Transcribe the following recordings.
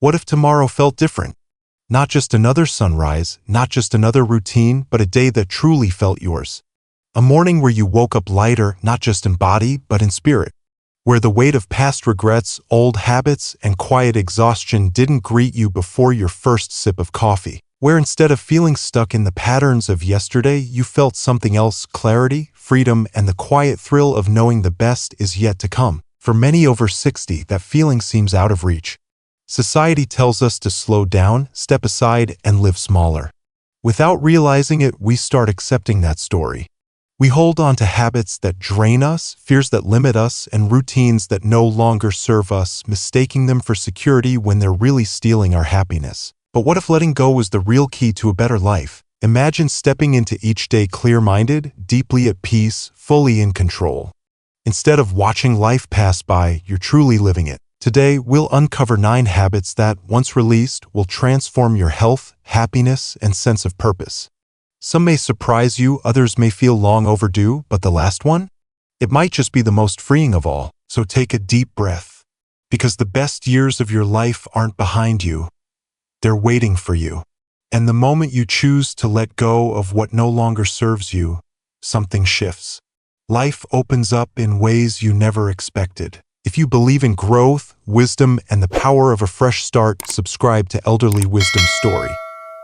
What if tomorrow felt different? Not just another sunrise, not just another routine, but a day that truly felt yours. A morning where you woke up lighter, not just in body, but in spirit. Where the weight of past regrets, old habits, and quiet exhaustion didn't greet you before your first sip of coffee. Where instead of feeling stuck in the patterns of yesterday, you felt something else: clarity, freedom, and the quiet thrill of knowing the best is yet to come. For many over 60, that feeling seems out of reach. Society tells us to slow down, step aside, and live smaller. Without realizing it, we start accepting that story. We hold on to habits that drain us, fears that limit us, and routines that no longer serve us, mistaking them for security when they're really stealing our happiness. But what if letting go was the real key to a better life? Imagine stepping into each day clear-minded, deeply at peace, fully in control. Instead of watching life pass by, you're truly living it. Today, we'll uncover 9 habits that, once released, will transform your health, happiness, and sense of purpose. Some may surprise you, others may feel long overdue, but the last one? It might just be the most freeing of all. So take a deep breath. Because the best years of your life aren't behind you. They're waiting for you. And the moment you choose to let go of what no longer serves you, something shifts. Life opens up in ways you never expected. If you believe in growth, wisdom, and the power of a fresh start, subscribe to Elderly Wisdom Story.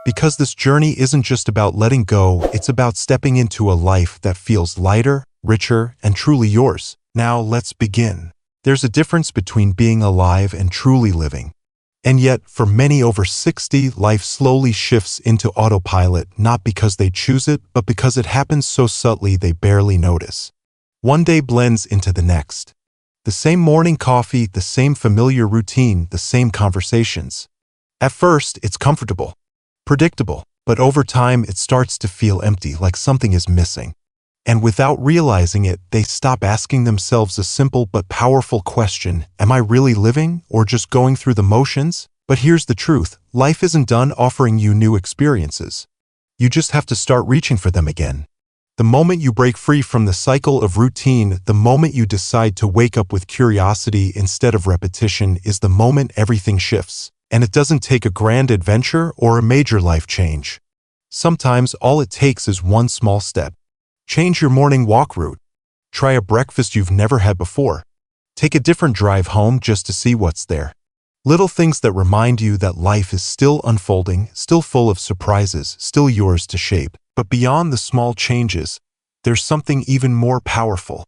Because this journey isn't just about letting go, it's about stepping into a life that feels lighter, richer, and truly yours. Now let's begin. There's a difference between being alive and truly living. And yet, for many over 60, life slowly shifts into autopilot, not because they choose it, but because it happens so subtly they barely notice. One day blends into the next. The same morning coffee, the same familiar routine, the same conversations. At first, it's comfortable, predictable, but over time it starts to feel empty, like something is missing. And without realizing it, they stop asking themselves a simple but powerful question: am I really living, or just going through the motions? But here's the truth: life isn't done offering you new experiences. You just have to start reaching for them again. The moment you break free from the cycle of routine, the moment you decide to wake up with curiosity instead of repetition, is the moment everything shifts. And it doesn't take a grand adventure or a major life change. Sometimes all it takes is one small step. Change your morning walk route. Try a breakfast you've never had before. Take a different drive home just to see what's there. Little things that remind you that life is still unfolding, still full of surprises, still yours to shape. But beyond the small changes, there's something even more powerful.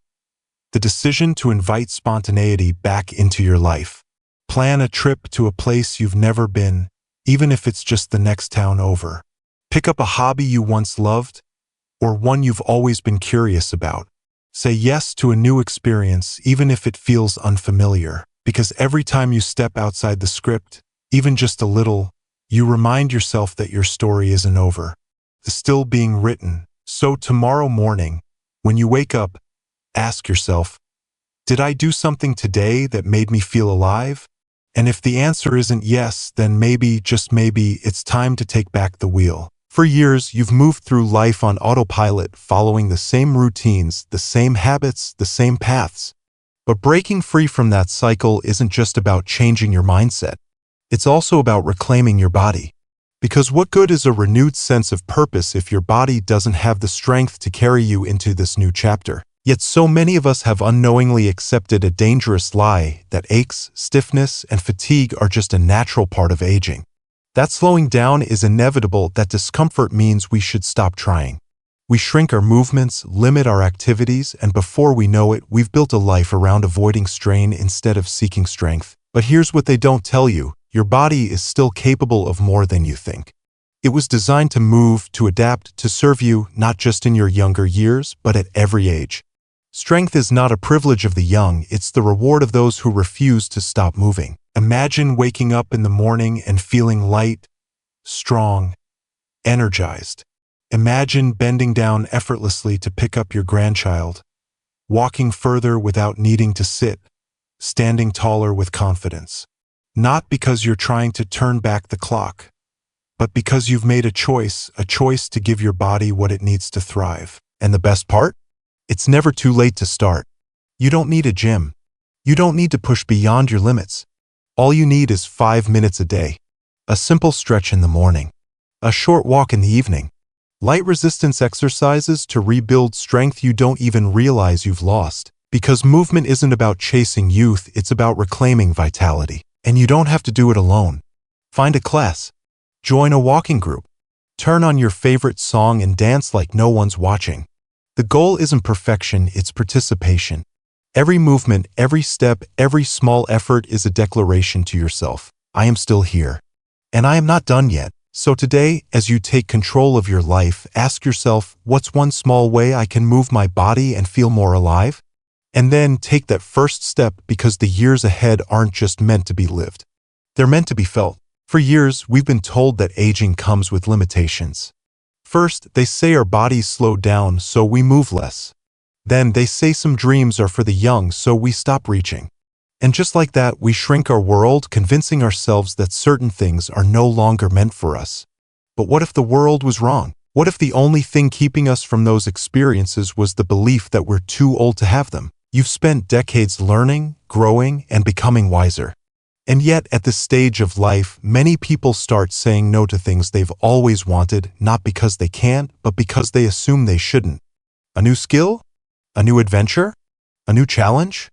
The decision to invite spontaneity back into your life. Plan a trip to a place you've never been, even if it's just the next town over. Pick up a hobby you once loved, or one you've always been curious about. Say yes to a new experience, even if it feels unfamiliar. Because every time you step outside the script, even just a little, you remind yourself that your story isn't over. It's still being written. So tomorrow morning, when you wake up, ask yourself, did I do something today that made me feel alive? And if the answer isn't yes, then maybe, just maybe, it's time to take back the wheel. For years, you've moved through life on autopilot, following the same routines, the same habits, the same paths. But breaking free from that cycle isn't just about changing your mindset. It's also about reclaiming your body. Because what good is a renewed sense of purpose if your body doesn't have the strength to carry you into this new chapter? Yet so many of us have unknowingly accepted a dangerous lie that aches, stiffness, and fatigue are just a natural part of aging. That slowing down is inevitable, that discomfort means we should stop trying. We shrink our movements, limit our activities, and before we know it, we've built a life around avoiding strain instead of seeking strength. But here's what they don't tell you: your body is still capable of more than you think. It was designed to move, to adapt, to serve you, not just in your younger years, but at every age. Strength is not a privilege of the young, it's the reward of those who refuse to stop moving. Imagine waking up in the morning and feeling light, strong, energized. Imagine bending down effortlessly to pick up your grandchild, walking further without needing to sit, standing taller with confidence. Not because you're trying to turn back the clock, but because you've made a choice to give your body what it needs to thrive. And the best part? It's never too late to start. You don't need a gym. You don't need to push beyond your limits. All you need is 5 minutes a day. A simple stretch in the morning. A short walk in the evening. Light resistance exercises to rebuild strength you don't even realize you've lost. Because movement isn't about chasing youth, it's about reclaiming vitality. And you don't have to do it alone. Find a class. Join a walking group. Turn on your favorite song and dance like no one's watching. The goal isn't perfection, it's participation. Every movement, every step, every small effort is a declaration to yourself. I am still here. And I am not done yet. So today, as you take control of your life, ask yourself, what's one small way I can move my body and feel more alive? And then take that first step, because the years ahead aren't just meant to be lived. They're meant to be felt. For years, we've been told that aging comes with limitations. First, they say our bodies slow down, so we move less. Then they say some dreams are for the young, so we stop reaching. And just like that, we shrink our world, convincing ourselves that certain things are no longer meant for us. But what if the world was wrong? What if the only thing keeping us from those experiences was the belief that we're too old to have them? You've spent decades learning, growing, and becoming wiser. And yet, at this stage of life, many people start saying no to things they've always wanted, not because they can't, but because they assume they shouldn't. A new skill? A new adventure? A new challenge?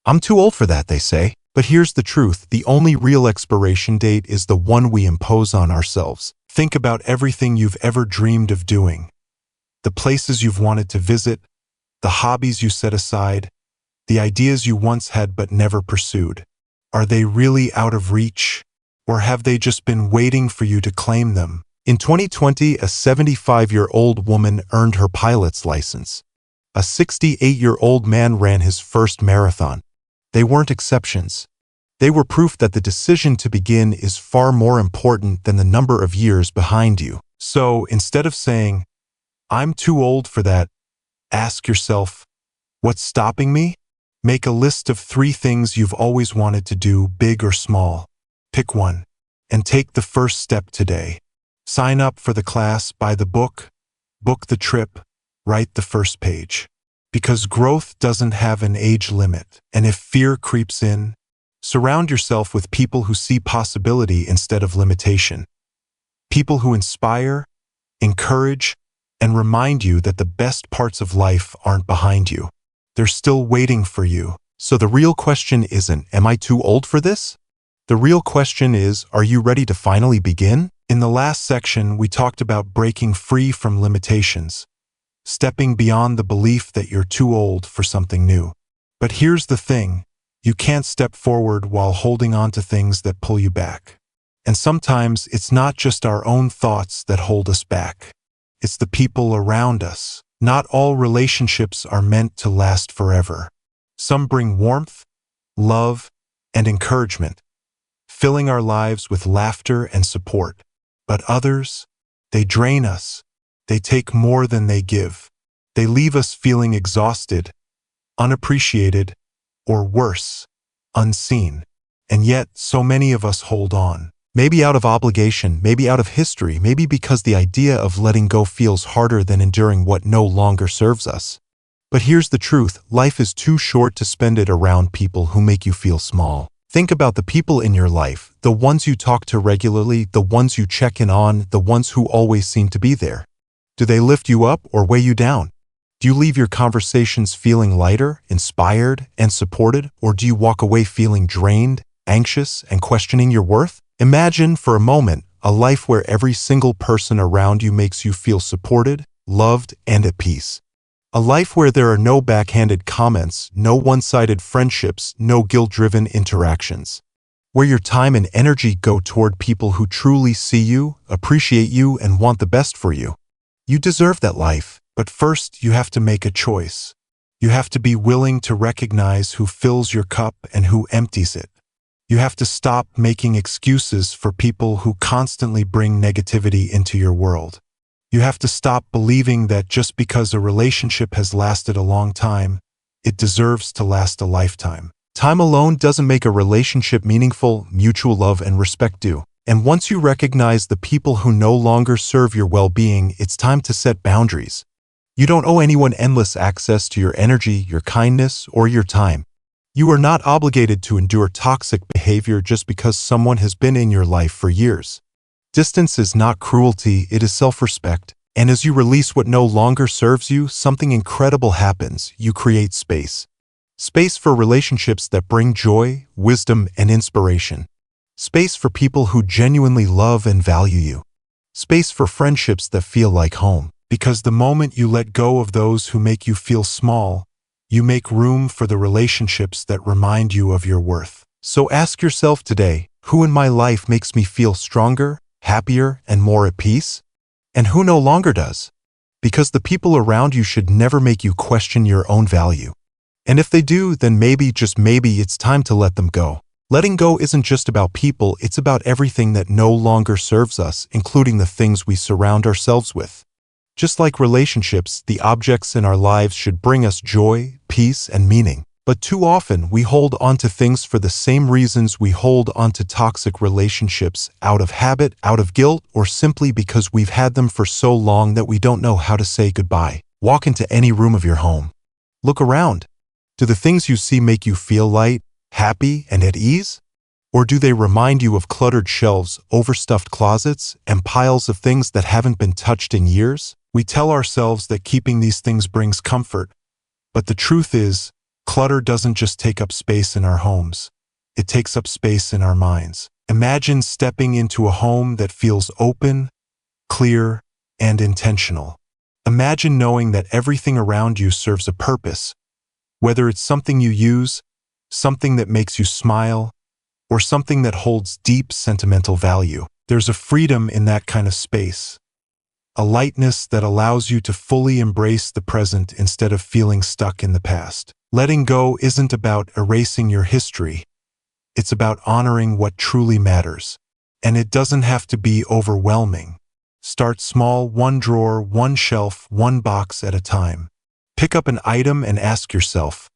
I'm too old for that, they say. But here's the truth, the only real expiration date is the one we impose on ourselves. Think about everything you've ever dreamed of doing. The places you've wanted to visit, the hobbies you set aside, the ideas you once had but never pursued. Are they really out of reach? Or have they just been waiting for you to claim them? In 2020, a 75-year-old woman earned her pilot's license. A 68-year-old man ran his first marathon. They weren't exceptions. They were proof that the decision to begin is far more important than the number of years behind you. So instead of saying, I'm too old for that, ask yourself, what's stopping me? Make a list of 3 things you've always wanted to do, big or small. Pick one, and take the first step today. Sign up for the class, buy the book, book the trip, write the first page. Because growth doesn't have an age limit. And if fear creeps in, surround yourself with people who see possibility instead of limitation. People who inspire, encourage, and remind you that the best parts of life aren't behind you. They're still waiting for you. So the real question isn't, am I too old for this? The real question is, are you ready to finally begin? In the last section, we talked about breaking free from limitations, stepping beyond the belief that you're too old for something new. But here's the thing, you can't step forward while holding on to things that pull you back. And sometimes it's not just our own thoughts that hold us back. It's the people around us. Not all relationships are meant to last forever. Some bring warmth, love, and encouragement, filling our lives with laughter and support. But others, they drain us. They take more than they give. They leave us feeling exhausted, unappreciated, or worse, unseen. And yet, so many of us hold on. Maybe out of obligation, maybe out of history, maybe because the idea of letting go feels harder than enduring what no longer serves us. But here's the truth, life is too short to spend it around people who make you feel small. Think about the people in your life, the ones you talk to regularly, the ones you check in on, the ones who always seem to be there. Do they lift you up or weigh you down? Do you leave your conversations feeling lighter, inspired, and supported, or do you walk away feeling drained, anxious, and questioning your worth? Imagine for a moment a life where every single person around you makes you feel supported, loved, and at peace. A life where there are no backhanded comments, no one-sided friendships, no guilt-driven interactions. Where your time and energy go toward people who truly see you, appreciate you, and want the best for you. You deserve that life, but first you have to make a choice. You have to be willing to recognize who fills your cup and who empties it. You have to stop making excuses for people who constantly bring negativity into your world. You have to stop believing that just because a relationship has lasted a long time, it deserves to last a lifetime. Time alone doesn't make a relationship meaningful, mutual love and respect do. And once you recognize the people who no longer serve your well-being, it's time to set boundaries. You don't owe anyone endless access to your energy, your kindness, or your time. You are not obligated to endure toxic behavior just because someone has been in your life for years. Distance is not cruelty, it is self-respect. And as you release what no longer serves you, something incredible happens. You create space. Space for relationships that bring joy, wisdom, and inspiration. Space for people who genuinely love and value you. Space for friendships that feel like home. Because the moment you let go of those who make you feel small, you make room for the relationships that remind you of your worth. So ask yourself today, who in my life makes me feel stronger, happier, and more at peace? And who no longer does? Because the people around you should never make you question your own value. And if they do, then maybe, just maybe, it's time to let them go. Letting go isn't just about people, it's about everything that no longer serves us, including the things we surround ourselves with. Just like relationships, the objects in our lives should bring us joy, peace, and meaning. But too often, we hold on to things for the same reasons we hold on to toxic relationships, out of habit, out of guilt, or simply because we've had them for so long that we don't know how to say goodbye. Walk into any room of your home. Look around. Do the things you see make you feel light, happy, and at ease? Or do they remind you of cluttered shelves, overstuffed closets, and piles of things that haven't been touched in years? We tell ourselves that keeping these things brings comfort, but the truth is, clutter doesn't just take up space in our homes. It takes up space in our minds. Imagine stepping into a home that feels open, clear, and intentional. Imagine knowing that everything around you serves a purpose, whether it's something you use, something that makes you smile, or something that holds deep sentimental value. There's a freedom in that kind of space. A lightness that allows you to fully embrace the present instead of feeling stuck in the past. Letting go isn't about erasing your history. It's about honoring what truly matters. And it doesn't have to be overwhelming. Start small, one drawer, one shelf, one box at a time. Pick up an item and ask yourself,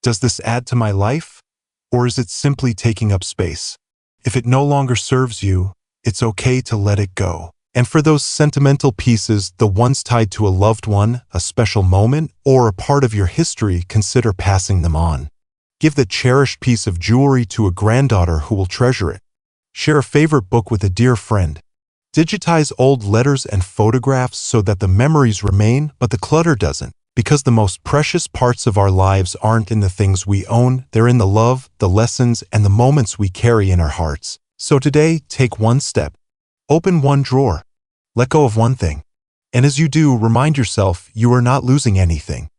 does this add to my life? Or is it simply taking up space? If it no longer serves you, it's okay to let it go. And for those sentimental pieces, the ones tied to a loved one, a special moment, or a part of your history, consider passing them on. Give the cherished piece of jewelry to a granddaughter who will treasure it. Share a favorite book with a dear friend. Digitize old letters and photographs so that the memories remain, but the clutter doesn't. Because the most precious parts of our lives aren't in the things we own, they're in the love, the lessons, and the moments we carry in our hearts. So today, take one step. Open one drawer. Let go of one thing. And as you do, remind yourself you are not losing anything.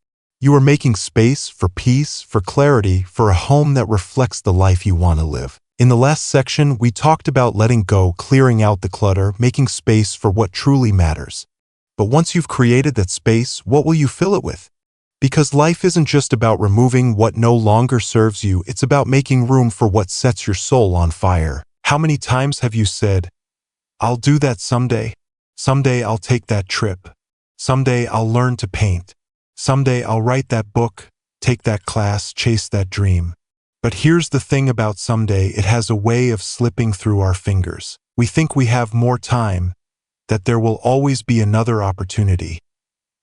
You are making space for peace, for clarity, for a home that reflects the life you want to live. In the last section, we talked about letting go, clearing out the clutter, making space for what truly matters. But once you've created that space, what will you fill it with? Because life isn't just about removing what no longer serves you, it's about making room for what sets your soul on fire. How many times have you said, I'll do that someday. Someday I'll take that trip. Someday I'll learn to paint. Someday I'll write that book, take that class, chase that dream. But here's the thing about someday, it has a way of slipping through our fingers. We think we have more time, that there will always be another opportunity,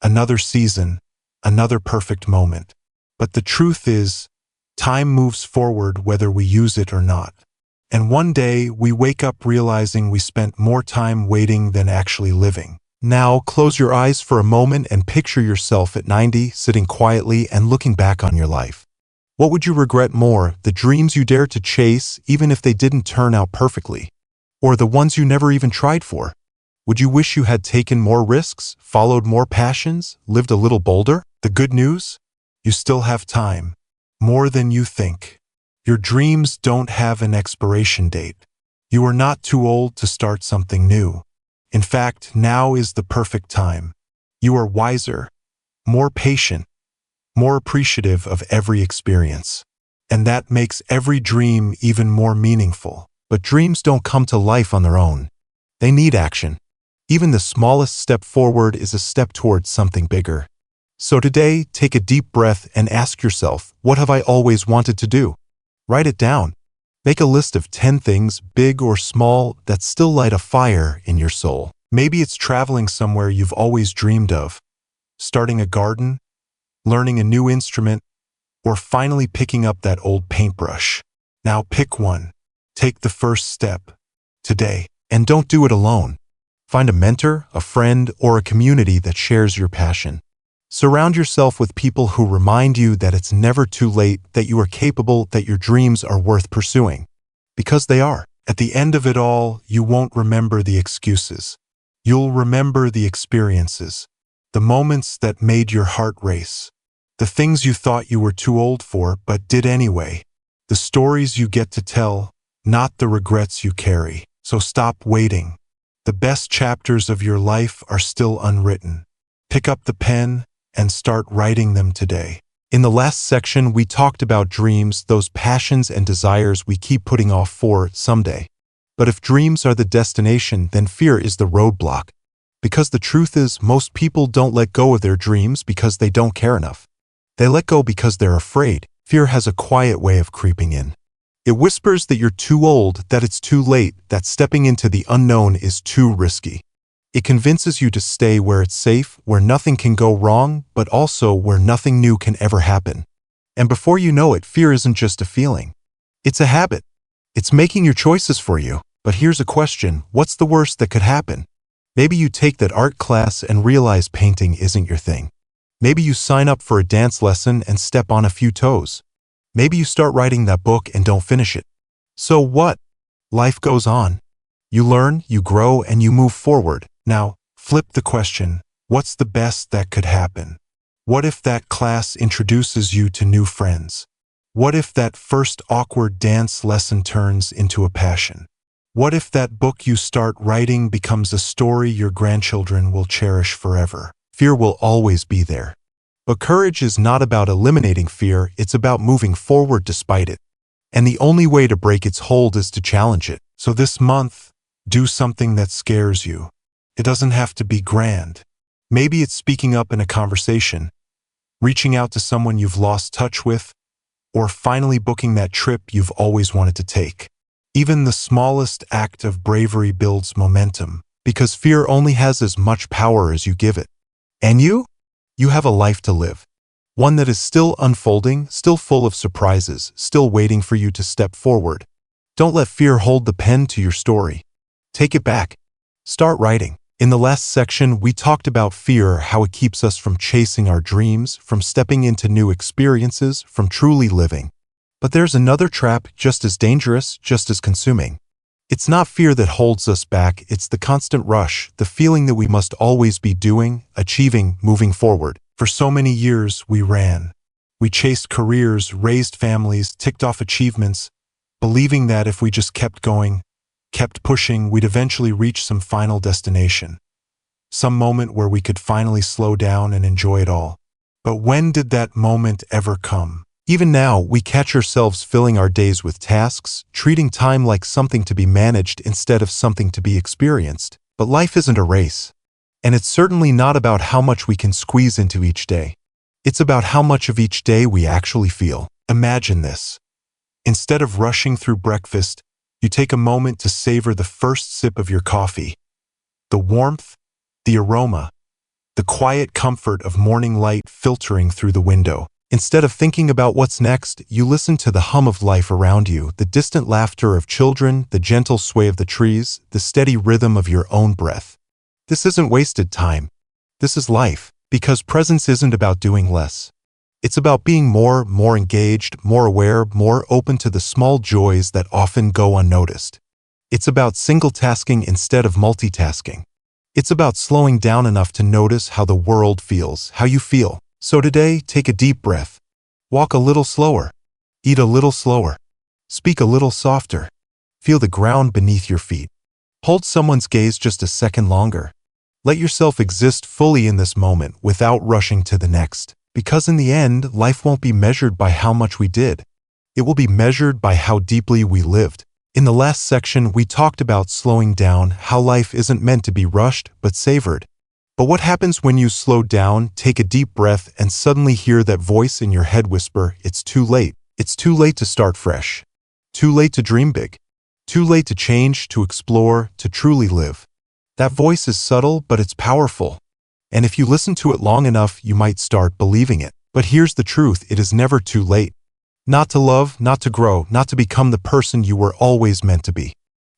another season, another perfect moment. But the truth is, time moves forward whether we use it or not. And one day, we wake up realizing we spent more time waiting than actually living. Now, close your eyes for a moment and picture yourself at 90, sitting quietly and looking back on your life. What would you regret more, the dreams you dared to chase, even if they didn't turn out perfectly? Or the ones you never even tried for? Would you wish you had taken more risks, followed more passions, lived a little bolder? The good news? You still have time. More than you think. Your dreams don't have an expiration date. You are not too old to start something new. In fact, now is the perfect time. You are wiser, more patient, more appreciative of every experience. And that makes every dream even more meaningful. But dreams don't come to life on their own. They need action. Even the smallest step forward is a step towards something bigger. So today, take a deep breath and ask yourself, what have I always wanted to do? Write it down. Make a list of 10 things, big or small, that still light a fire in your soul. Maybe it's traveling somewhere you've always dreamed of, starting a garden, learning a new instrument, or finally picking up that old paintbrush. Now pick one. Take the first step today, and don't do it alone. Find a mentor, a friend, or a community that shares your passion. Surround yourself with people who remind you that it's never too late, that you are capable, that your dreams are worth pursuing. Because they are. At the end of it all, you won't remember the excuses. You'll remember the experiences, the moments that made your heart race, the things you thought you were too old for but did anyway, the stories you get to tell, not the regrets you carry. So stop waiting. The best chapters of your life are still unwritten. Pick up the pen and start writing them today. In the last section, we talked about dreams, those passions and desires we keep putting off for someday. But if dreams are the destination, then fear is the roadblock. Because the truth is, most people don't let go of their dreams because they don't care enough. They let go because they're afraid. Fear has a quiet way of creeping in. It whispers that you're too old, that it's too late, that stepping into the unknown is too risky. It convinces you to stay where it's safe, where nothing can go wrong, but also where nothing new can ever happen. And before you know it, fear isn't just a feeling. It's a habit. It's making your choices for you. But here's a question: what's the worst that could happen? Maybe you take that art class and realize painting isn't your thing. Maybe you sign up for a dance lesson and step on a few toes. Maybe you start writing that book and don't finish it. So what? Life goes on. You learn, you grow, and you move forward. Now, flip the question: what's the best that could happen? What if that class introduces you to new friends? What if that first awkward dance lesson turns into a passion? What if that book you start writing becomes a story your grandchildren will cherish forever? Fear will always be there. But courage is not about eliminating fear, it's about moving forward despite it. And the only way to break its hold is to challenge it. So this month, do something that scares you. It doesn't have to be grand. Maybe it's speaking up in a conversation, reaching out to someone you've lost touch with, or finally booking that trip you've always wanted to take. Even the smallest act of bravery builds momentum, because fear only has as much power as you give it. And you? You have a life to live. One that is still unfolding, still full of surprises, still waiting for you to step forward. Don't let fear hold the pen to your story. Take it back. Start writing. In the last section, we talked about fear, how it keeps us from chasing our dreams, from stepping into new experiences, from truly living. But there's another trap just as dangerous, just as consuming. It's not fear that holds us back, it's the constant rush, the feeling that we must always be doing, achieving, moving forward. For so many years, we ran. We chased careers, raised families, ticked off achievements, believing that if we just kept going, kept pushing, we'd eventually reach some final destination. Some moment where we could finally slow down and enjoy it all. But when did that moment ever come? Even now, we catch ourselves filling our days with tasks, treating time like something to be managed instead of something to be experienced. But life isn't a race. And it's certainly not about how much we can squeeze into each day. It's about how much of each day we actually feel. Imagine this. Instead of rushing through breakfast, you take a moment to savor the first sip of your coffee. The warmth, the aroma, the quiet comfort of morning light filtering through the window. Instead of thinking about what's next, you listen to the hum of life around you, the distant laughter of children, the gentle sway of the trees, the steady rhythm of your own breath. This isn't wasted time. This is life, because presence isn't about doing less. It's about being more engaged, more aware, more open to the small joys that often go unnoticed. It's about single-tasking instead of multitasking. It's about slowing down enough to notice how the world feels, how you feel. So today, take a deep breath. Walk a little slower. Eat a little slower. Speak a little softer. Feel the ground beneath your feet. Hold someone's gaze just a second longer. Let yourself exist fully in this moment without rushing to the next. Because in the end, life won't be measured by how much we did. It will be measured by how deeply we lived. In the last section, we talked about slowing down, how life isn't meant to be rushed, but savored. But what happens when you slow down, take a deep breath, and suddenly hear that voice in your head whisper, "It's too late. It's too late to start fresh. Too late to dream big. Too late to change, to explore, to truly live." That voice is subtle, but it's powerful. And if you listen to it long enough, you might start believing it. But here's the truth, it is never too late. Not to love, not to grow, not to become the person you were always meant to be.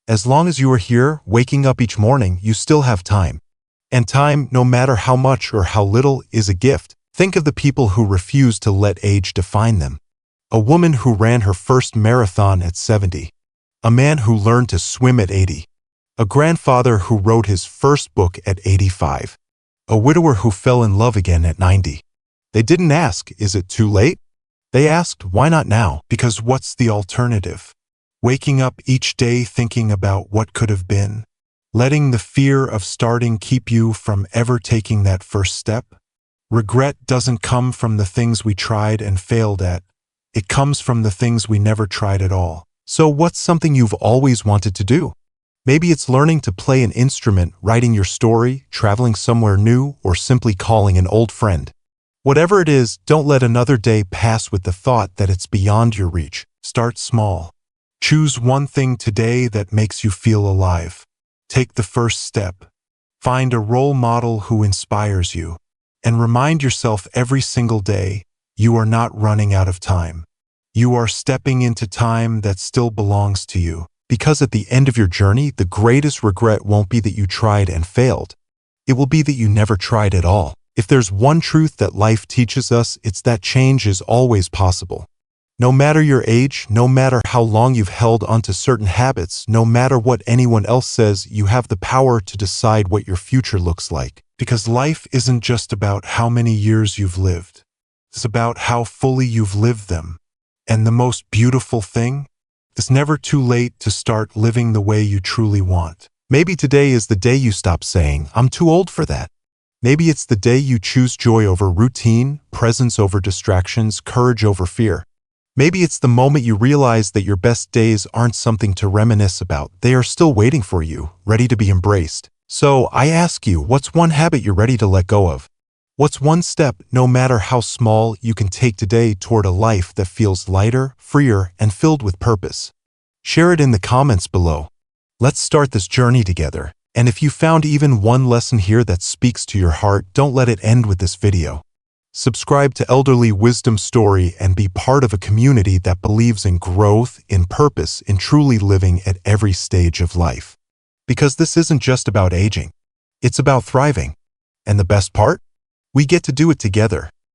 As long as you are here, waking up each morning, you still have time. And time, no matter how much or how little, is a gift. Think of the people who refuse to let age define them. A woman who ran her first marathon at 70. A man who learned to swim at 80. A grandfather who wrote his first book at 85. A widower who fell in love again at 90. They didn't ask, is it too late? They asked, why not now? Because what's the alternative? Waking up each day thinking about what could have been. Letting the fear of starting keep you from ever taking that first step. Regret doesn't come from the things we tried and failed at. It comes from the things we never tried at all. So what's something you've always wanted to do? Maybe it's learning to play an instrument, writing your story, traveling somewhere new, or simply calling an old friend. Whatever it is, don't let another day pass with the thought that it's beyond your reach. Start small. Choose one thing today that makes you feel alive. Take the first step. Find a role model who inspires you. And remind yourself every single day, you are not running out of time. You are stepping into time that still belongs to you. Because at the end of your journey, the greatest regret won't be that you tried and failed. It will be that you never tried at all. If there's one truth that life teaches us, it's that change is always possible. No matter your age, no matter how long you've held onto certain habits, no matter what anyone else says, you have the power to decide what your future looks like. Because life isn't just about how many years you've lived. It's about how fully you've lived them. And the most beautiful thing? It's never too late to start living the way you truly want. Maybe today is the day you stop saying, I'm too old for that. Maybe it's the day you choose joy over routine, presence over distractions, courage over fear. Maybe it's the moment you realize that your best days aren't something to reminisce about. They are still waiting for you, ready to be embraced. So I ask you, what's one habit you're ready to let go of? What's one step, no matter how small, you can take today toward a life that feels lighter, freer, and filled with purpose? Share it in the comments below. Let's start this journey together. And if you found even one lesson here that speaks to your heart, don't let it end with this video. Subscribe to Elderly Wisdom Story and be part of a community that believes in growth, in purpose, in truly living at every stage of life. Because this isn't just about aging. It's about thriving. And the best part? We get to do it together.